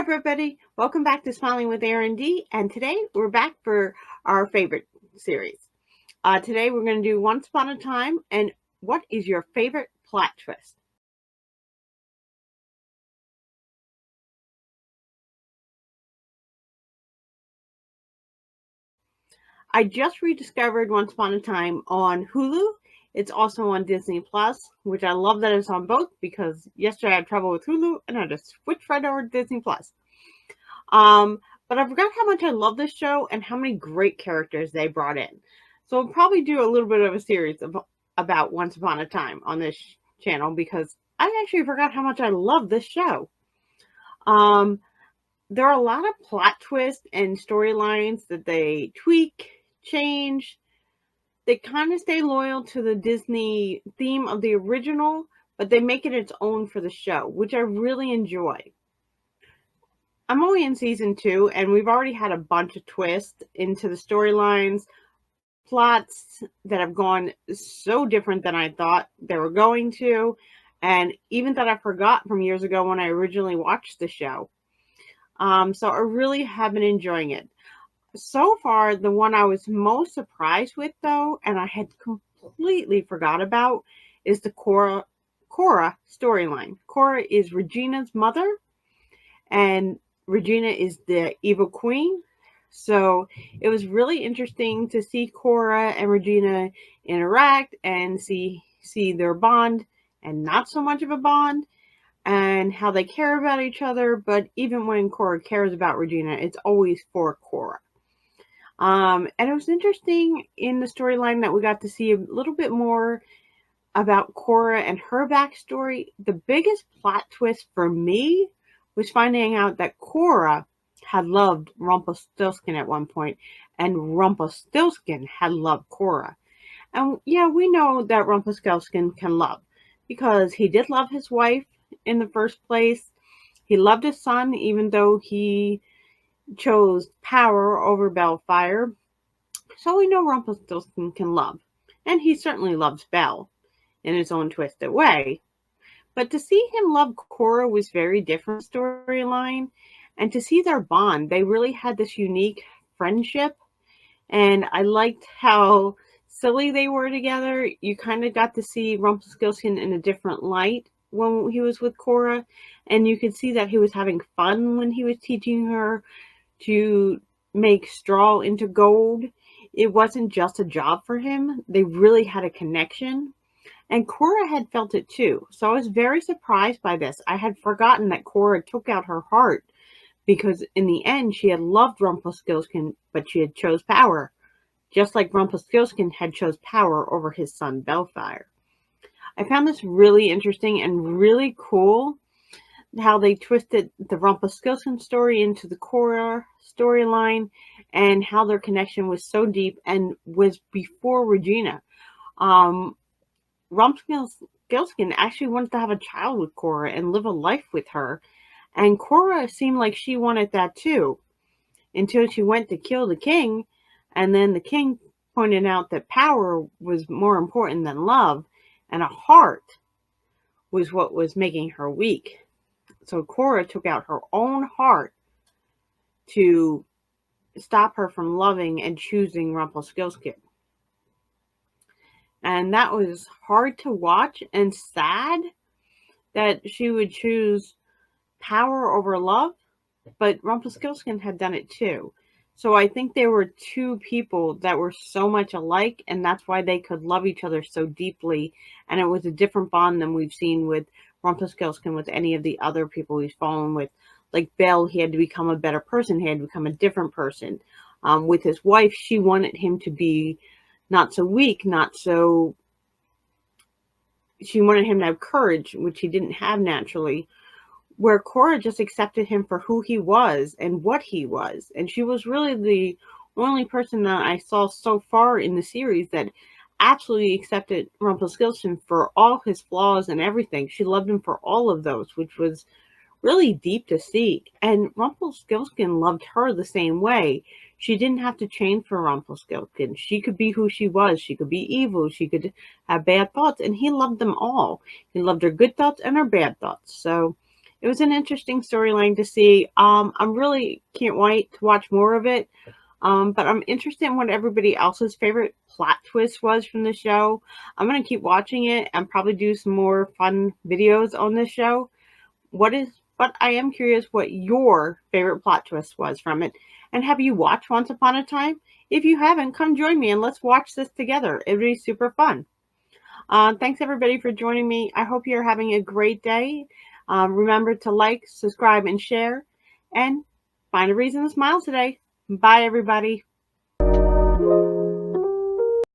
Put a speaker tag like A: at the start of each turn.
A: everybody, welcome back to Smiling with Erin D, and today we're back for our favorite series. Today we're going to do Once Upon a Time, and what is your favorite plot twist? I just rediscovered Once Upon a Time on Hulu. It's also on Disney Plus, which I love that it's on both because yesterday I had trouble with Hulu and I just switched right over to Disney Plus. Um, but I forgot how much I love this show and how many great characters they brought in. So I'll probably do a little bit of a series about Once Upon a Time on this channel because I actually forgot how much I love this show. There are a lot of plot twists and storylines that they tweak, change. They kind of stay loyal to the Disney theme of the original, but they make it its own for the show, which I really enjoy. I'm only in season 2, and we've already had a bunch of twists into the storylines, plots that have gone so different than I thought they were going to, and even that I forgot from years ago when I originally watched the show. So I really have been enjoying it. So far, the one I was most surprised with, though, and I had completely forgot about, is the Cora storyline. Cora is Regina's mother, and Regina is the evil queen. So it was really interesting to see Cora and Regina interact and see their bond and not so much of a bond and how they care about each other. But even when Cora cares about Regina, it's always for Cora. And it was interesting in the storyline that we got to see a little bit more about Cora and her backstory. The biggest plot twist for me was finding out that Cora had loved Rumpelstiltskin at one point, and Rumpelstiltskin had loved Cora. And yeah, we know that Rumpelstiltskin can love, because he did love his wife in the first place. He loved his son, even though he chose power over Bellfire. So we know Rumpelstiltskin can love. And he certainly loves Belle in his own twisted way. But to see him love Cora was very different storyline. And to see their bond, they really had this unique friendship. And I liked how silly they were together. You kind of got to see Rumpelstiltskin in a different light when he was with Cora. And you could see that he was having fun when he was teaching her to make straw into gold. It wasn't just a job for him. They really had a connection. And Cora had felt it too. So I was very surprised by this. I had forgotten that Cora took out her heart because in the end she had loved Rumpelstiltskin, but she had chose power. Just like Rumpelstiltskin had chose power over his son Bellfire. I found this really interesting and really cool how they twisted the Rumpelstiltskin story into the Cora storyline and how their connection was so deep and was before Regina. Rumpelstiltskin actually wanted to have a child with Cora and live a life with her. And Cora seemed like she wanted that too, until she went to kill the king. And then the king pointed out that power was more important than love, and a heart was what was making her weak. So Cora took out her own heart to stop her from loving and choosing Rumpelstiltskin. And that was hard to watch and sad that she would choose power over love, but Rumpelstiltskin had done it too. So I think there were two people that were so much alike, and that's why they could love each other so deeply. And it was a different bond than we've seen with Rumpelstiltskin with any of the other people he's fallen with. Like Belle, he had to become a better person. He had to become a different person. With his wife, she wanted him to be not so weak, she wanted him to have courage, which he didn't have naturally, where Cora just accepted him for who he was and what he was. And she was really the only person that I saw so far in the series that absolutely accepted Rumpelstiltskin for all his flaws and everything. She loved him for all of those, which was really deep to see. And Rumpelstiltskin loved her the same way. She didn't have to change for Rumpelstiltskin. She could be who she was. She could be evil. She could have bad thoughts. And he loved them all. He loved her good thoughts and her bad thoughts. So It was an interesting storyline to see. I'm really can't wait to watch more of it. But I'm interested in what everybody else's favorite plot twist was from the show. I'm gonna keep watching it and probably do some more fun videos on this show. But I am curious what your favorite plot twist was from it. And have you watched Once Upon a Time? If you haven't, come join me and let's watch this together. It'll be super fun. Thanks everybody for joining me. I hope you're having a great day. Remember to like, subscribe, and share. And find a reason to smile today. Bye, everybody.